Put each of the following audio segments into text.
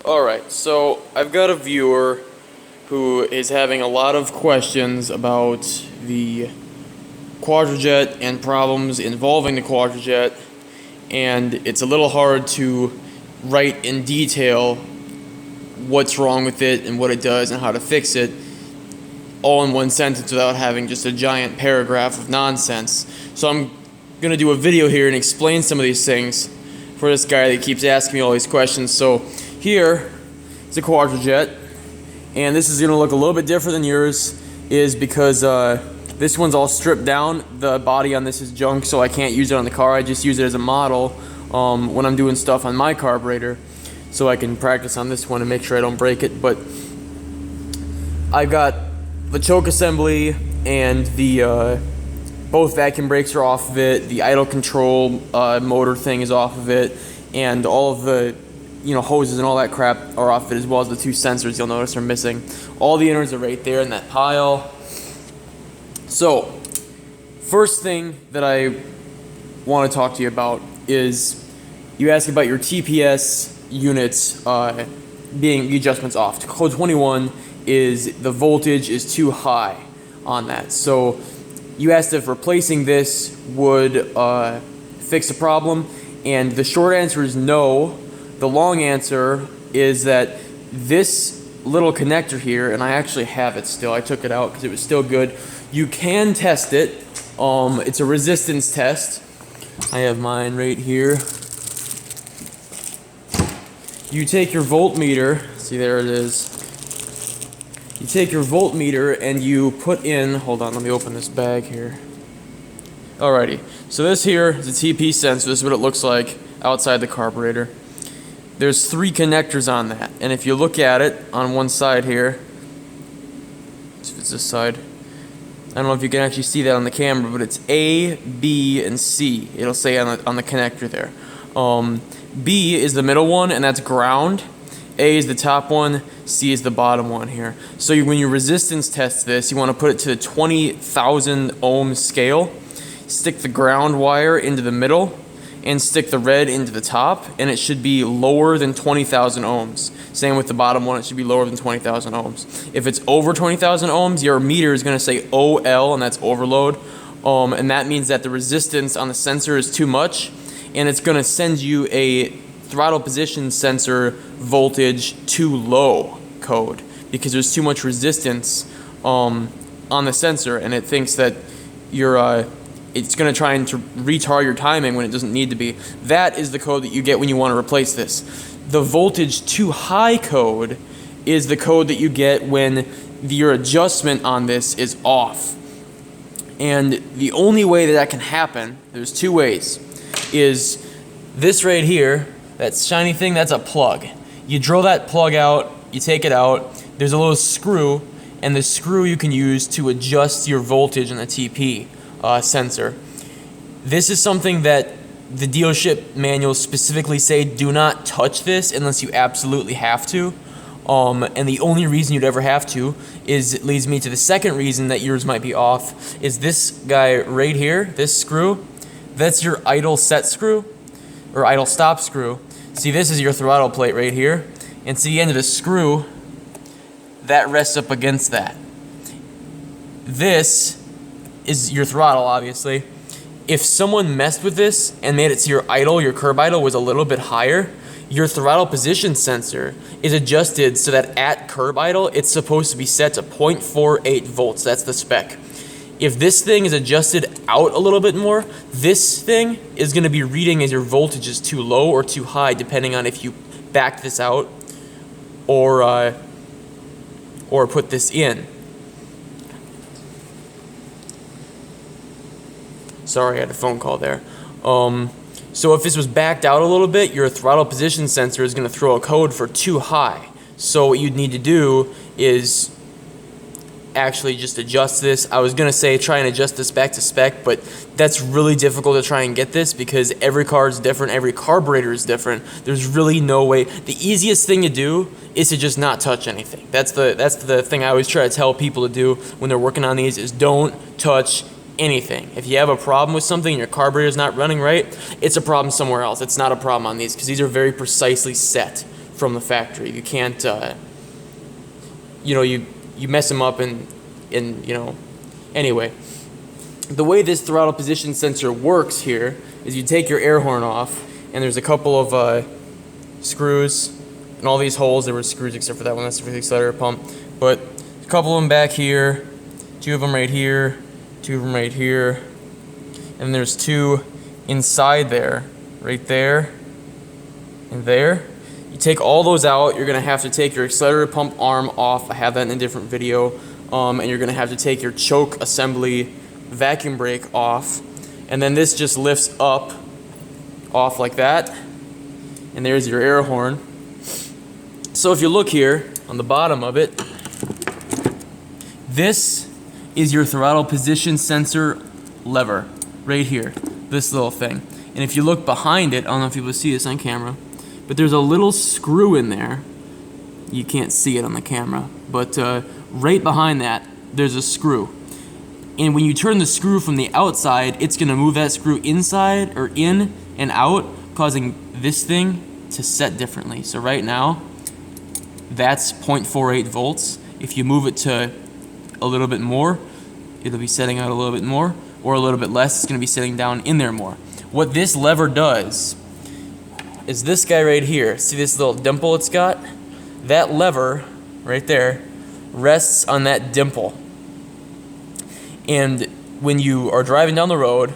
Alright, so I've got a viewer who is having a lot of questions about the Quadrajet and problems involving the Quadrajet, and it's a little hard to write in detail what's wrong with it and what it does and how to fix it all in one sentence without having just a giant paragraph of nonsense. So I'm going to do a video here and explain some of these things for this guy that keeps asking me all these questions. So here is a Quadrajet, and this is going to look a little bit different than yours, is because this one's all stripped down. The body on this is junk, so I can't use it on the car. I just use it as a model when I'm doing stuff on my carburetor, so I can practice on this one and make sure I don't break it. But I've got the choke assembly and the both vacuum brakes are off of it. The idle control motor thing is off of it, and all of the hoses and all that crap are off it, as well as the two sensors you'll notice are missing. All the innards are right there in that pile. So, first thing that I want to talk to you about is you ask about your TPS units being the adjustments off. Code 21 is the voltage is too high on that. So you asked if replacing this would fix the problem, and the short answer is no. The long answer is that this little connector here, and I actually have it still, I took it out because it was still good. You can test it. It's a resistance test. I have mine right here. You take your voltmeter, see there it is. You take your voltmeter and you put in, hold on, let me open this bag here. Alrighty, so this here is a TP sensor. This is what it looks like outside the carburetor. There's 3 connectors on that, and if you look at it on one side here, if it's this side, I don't know if you can actually see that on the camera, but it's A, B, and C. It'll say on the connector there. B is the middle one, and that's ground. A is the top one, C is the bottom one here. So when you resistance test this, you want to put it to the 20,000 ohm scale, stick the ground wire into the middle, and stick the red into the top, and it should be lower than 20,000 ohms. Same with the bottom one, it should be lower than 20,000 ohms. If it's over 20,000 ohms, your meter is going to say OL, and that's overload, and that means that the resistance on the sensor is too much, and it's going to send you a throttle position sensor voltage too low code because there's too much resistance on the sensor, and it thinks that it's going to try and retard your timing when it doesn't need to be. That is the code that you get when you want to replace this. The voltage too high code is the code that you get when your adjustment on this is off. And the only way that can happen, there's 2 ways, is this right here. That shiny thing, that's a plug. You drill that plug out, you take it out, there's a little screw, and the screw you can use to adjust your voltage in the TP sensor. This is something that the dealership manuals specifically say do not touch this unless you absolutely have to. And the only reason you'd ever have to is, it leads me to the second reason that yours might be off, is this guy right here, this screw, that's your idle set screw, or idle stop screw. See, this is your throttle plate right here, and see the end of the screw, that rests up against that. This is your throttle, obviously. If someone messed with this and made it so your idle, your curb idle was a little bit higher, your throttle position sensor is adjusted so that at curb idle, it's supposed to be set to 0.48 volts. That's the spec. If this thing is adjusted out a little bit more, this thing is going to be reading as your voltage is too low or too high, depending on if you back this out or put this in. Sorry, I had a phone call there. So if this was backed out a little bit, your throttle position sensor is going to throw a code for too high. So what you'd need to do is actually just adjust this. I was going to say try and adjust this back to spec, but that's really difficult to try and get this because every car is different, every carburetor is different. There's really no way. The easiest thing to do is to just not touch anything. That's the thing I always try to tell people to do when they're working on these, is don't touch anything. If you have a problem with something and your carburetor is not running right, it's a problem somewhere else. It's not a problem on these because these are very precisely set from the factory. You can't, you mess them up and anyway. The way this throttle position sensor works here is you take your air horn off, and there's a couple of screws and all these holes. There were screws except for that one, that's for the accelerator pump. But a couple of them back here, 2 of them right here, 2 of them right here, and there's 2 inside there, right there and there. You take all those out, you're going to have to take your accelerator pump arm off. I have that in a different video. And you're going to have to take your choke assembly vacuum brake off. And then this just lifts up, off like that. And there's your air horn. So if you look here on the bottom of it, this is your throttle position sensor lever right here, this little thing. And if you look behind it, I don't know if you will see this on camera, but there's a little screw in there. You can't see it on the camera, but right behind that, there's a screw. And when you turn the screw from the outside, it's going to move that screw inside or in and out, causing this thing to set differently. So right now, that's 0.48 volts. If you move it to a little bit more, it'll be setting out a little bit more, or a little bit less, it's going to be setting down in there more. What this lever does is this guy right here. See this little dimple it's got? That lever right there rests on that dimple. And when you are driving down the road,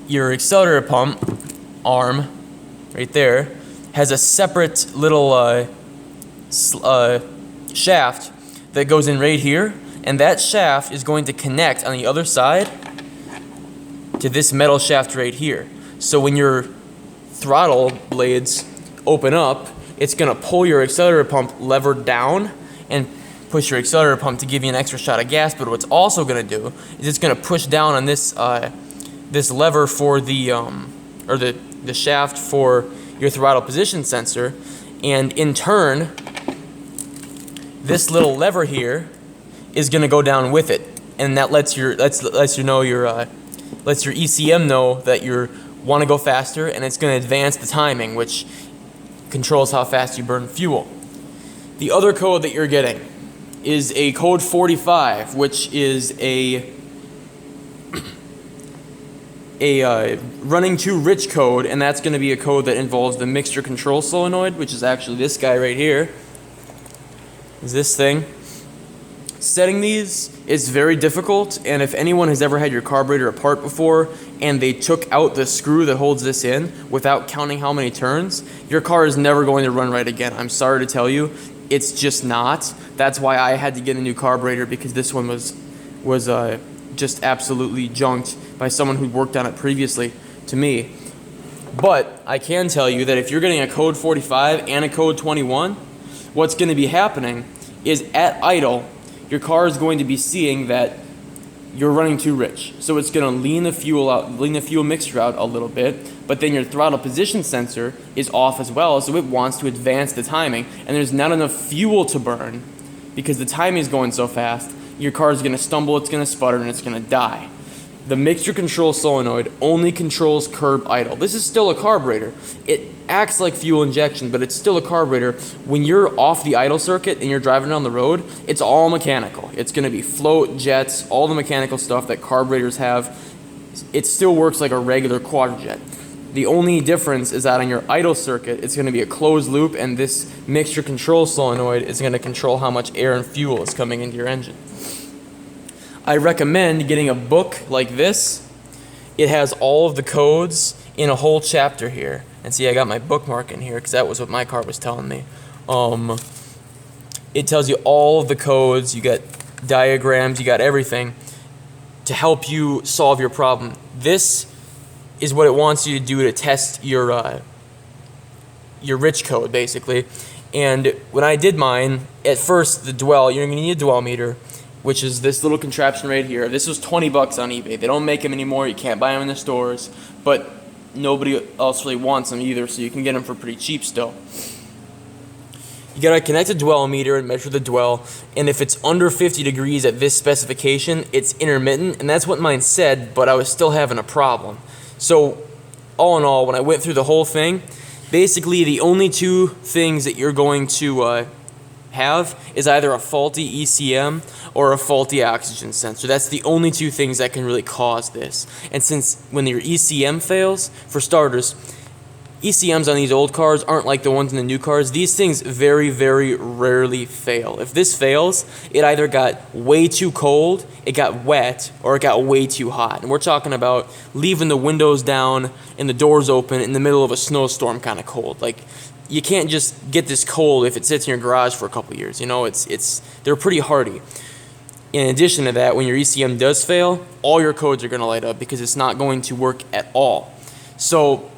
your accelerator pump arm right there has a separate little shaft that goes in right here, and that shaft is going to connect on the other side to this metal shaft right here. So when your throttle blades open up, it's going to pull your accelerator pump lever down and push your accelerator pump to give you an extra shot of gas. But what's also going to do is it's going to push down on this this lever for the shaft for your throttle position sensor, and in turn, this little lever here is going to go down with it, and that lets your ECM know that you want to go faster, and it's going to advance the timing, which controls how fast you burn fuel. The other code that you're getting is a code 45, which is a running too rich code, and that's going to be a code that involves the mixture control solenoid, which is actually this guy right here. Is this thing. Setting these is very difficult, and if anyone has ever had your carburetor apart before and they took out the screw that holds this in without counting how many turns, your car is never going to run right again. I'm sorry to tell you, it's just not. That's why I had to get a new carburetor, because this one was just absolutely junked by someone who worked on it previously to me. But I can tell you that if you're getting a code 45 and a code 21, what's going to be happening is at idle, your car is going to be seeing that you're running too rich. So it's going to lean the fuel mixture out a little bit, but then your throttle position sensor is off as well, so it wants to advance the timing, and there's not enough fuel to burn because the timing is going so fast. Your car is going to stumble, it's going to sputter, and it's going to die. The mixture control solenoid only controls curb idle. This is still a carburetor. It acts like fuel injection, but it's still a carburetor. When you're off the idle circuit and you're driving down the road, it's all mechanical. It's going to be float, jets, all the mechanical stuff that carburetors have. It still works like a regular quadrojet. The only difference is that on your idle circuit, it's going to be a closed loop, and this mixture control solenoid is going to control how much air and fuel is coming into your engine. I recommend getting a book like this. It has all of the codes in a whole chapter here. And see, I got my bookmark in here because that was what my car was telling me. It tells you all of the codes. You got diagrams, you got everything to help you solve your problem. This is what it wants you to do to test your rich code, basically. And when I did mine, at first the dwell, you're going to need a dwell meter, which is this little contraption right here. This was 20 bucks on eBay. They don't make them anymore. You can't buy them in the stores, but nobody else really wants them either, so you can get them for pretty cheap still. You gotta connect a dwell meter and measure the dwell, and if it's under 50 degrees at this specification, it's intermittent, and that's what mine said, but I was still having a problem. So all in all, when I went through the whole thing, basically the only two things that you're going to have is either a faulty ECM or a faulty oxygen sensor. That's the only two things that can really cause this. And since when your ECM fails, for starters, ECMs on these old cars aren't like the ones in the new cars. These things very, very rarely fail. If this fails, it either got way too cold, it got wet, or it got way too hot. And we're talking about leaving the windows down and the doors open in the middle of a snowstorm kind of cold. Like, you can't just get this cold if it sits in your garage for a couple years. You know, they're pretty hardy. In addition to that, when your ECM does fail, all your codes are going to light up because it's not going to work at all. So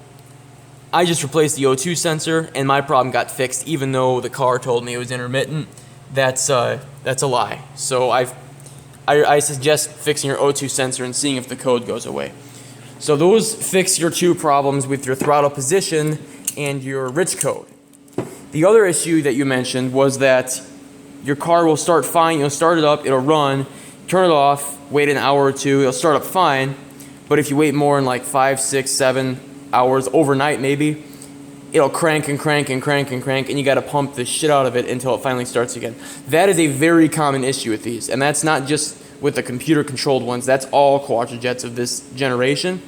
I just replaced the O2 sensor, and my problem got fixed, even though the car told me it was intermittent. That's a lie. So I suggest fixing your O2 sensor and seeing if the code goes away. So those fix your two problems with your throttle position and your rich code. The other issue that you mentioned was that your car will start fine. You'll start it up, it'll run, turn it off, wait an hour or two, it'll start up fine. But if you wait more than like 5, 6, 7 hours, overnight maybe, it'll crank and crank and crank and crank, and you got to pump the shit out of it until it finally starts again. That is a very common issue with these, and that's not just with the computer controlled ones, that's all quadrojets of this generation.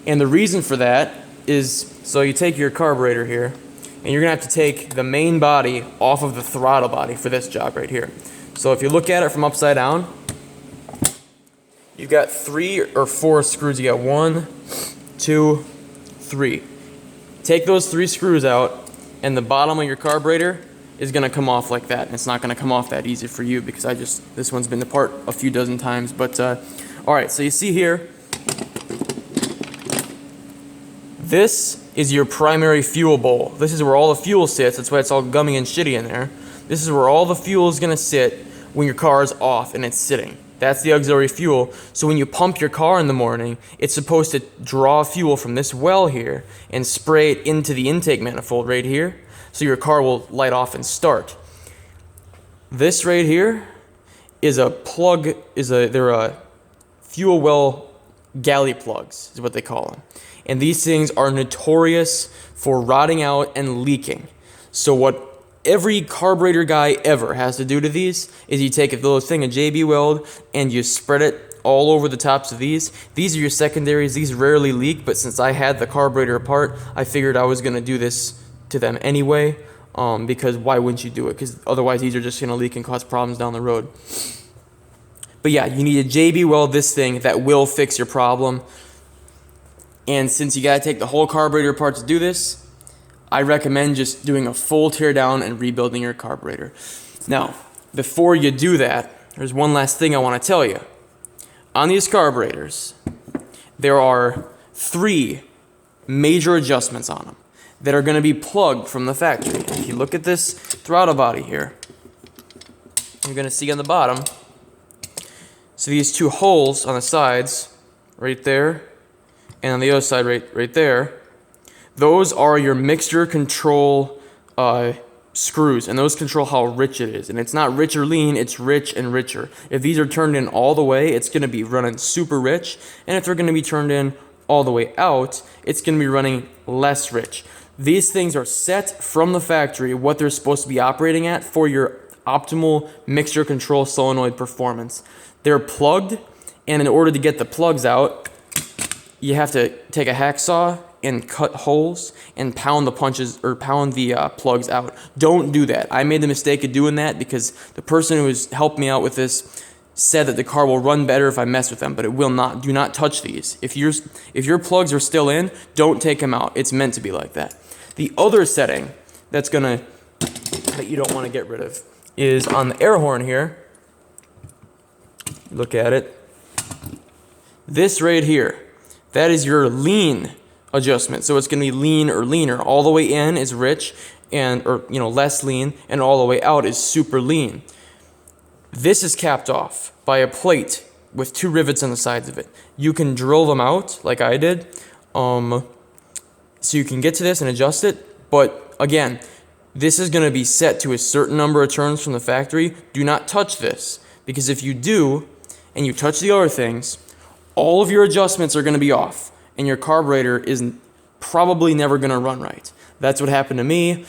And the reason for that is, so you take your carburetor here, and you're gonna have to take the main body off of the throttle body for this job right here. So if you look at it from upside down, you've got 3 or 4 screws. You got 1, 2, 3. Take those 3 screws out, and the bottom of your carburetor is gonna come off like that. And it's not gonna come off that easy for you because this one's been apart a few dozen times. But all right, so you see here, this is your primary fuel bowl. This is where all the fuel sits. That's why it's all gummy and shitty in there. This is where all the fuel is gonna sit when your car is off and it's sitting. That's the auxiliary fuel. So when you pump your car in the morning, it's supposed to draw fuel from this well here and spray it into the intake manifold right here, so your car will light off and start. This right here is a plug, they're a fuel well galley plugs, is what they call them. And these things are notorious for rotting out and leaking. So what every carburetor guy ever has to do to these is you take a little thing of JB Weld and you spread it all over the tops of these. These are your secondaries. These rarely leak, but since I had the carburetor apart, I figured I was going to do this to them anyway, because why wouldn't you do it? Because otherwise these are just going to leak and cause problems down the road. But yeah, you need a JB Weld this thing that will fix your problem. And since you got to take the whole carburetor apart to do this, I recommend just doing a full tear down and rebuilding your carburetor. Now, before you do that, there's one last thing I want to tell you. On these carburetors, there are 3 major adjustments on them that are going to be plugged from the factory. If you look at this throttle body here, you're going to see on the bottom, so these 2 holes on the sides, right there, and on the other side right there, those are your mixture control screws, and those control how rich it is. And it's not rich or lean, it's rich and richer. If these are turned in all the way, it's going to be running super rich, and if they're going to be turned in all the way out, it's going to be running less rich. These things are set from the factory what they're supposed to be operating at for your optimal mixture control solenoid performance. They're plugged, and in order to get the plugs out, you have to take a hacksaw and cut holes and pound the plugs out. Don't do that. I made the mistake of doing that because the person who has helped me out with this said that the car will run better if I mess with them, but it will not. Do not touch these. If your plugs are still in, don't take them out. It's meant to be like that. The other setting that you don't want to get rid of is on the air horn here. Look at it. This right here. That is your lean adjustment. So it's going to be lean or leaner. All the way in is rich or less lean, and all the way out is super lean. This is capped off by a plate with 2 rivets on the sides of it. You can drill them out like I did, so you can get to this and adjust it. But again, this is going to be set to a certain number of turns from the factory. Do not touch this, because if you do and you touch the other things, all of your adjustments are going to be off, and your carburetor is probably never going to run right. That's what happened to me.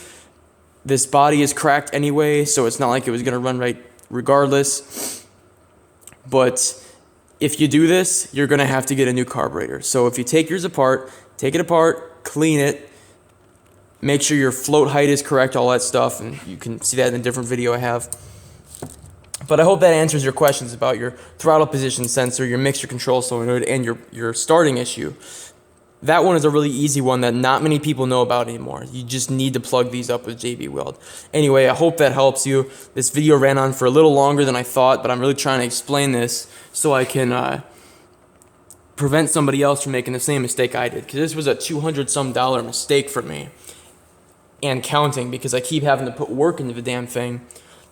This body is cracked anyway, so it's not like it was going to run right regardless. But if you do this, you're going to have to get a new carburetor. So if you take yours apart, take it apart, clean it, make sure your float height is correct, all that stuff, and you can see that in a different video I have. But I hope that answers your questions about your throttle position sensor, your mixture control solenoid, and your starting issue. That one is a really easy one that not many people know about anymore. You just need to plug these up with JB Weld. Anyway, I hope that helps you. This video ran on for a little longer than I thought, but I'm really trying to explain this so I can prevent somebody else from making the same mistake I did. Because this was a $200-some mistake for me. And counting, because I keep having to put work into the damn thing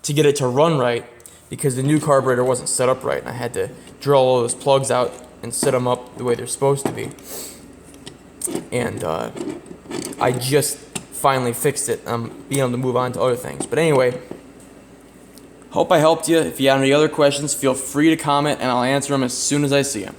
to get it to run right, because the new carburetor wasn't set up right, and I had to drill all those plugs out and set them up the way they're supposed to be. And I just finally fixed it. I'm being able to move on to other things. But anyway, hope I helped you. If you have any other questions, feel free to comment, and I'll answer them as soon as I see them.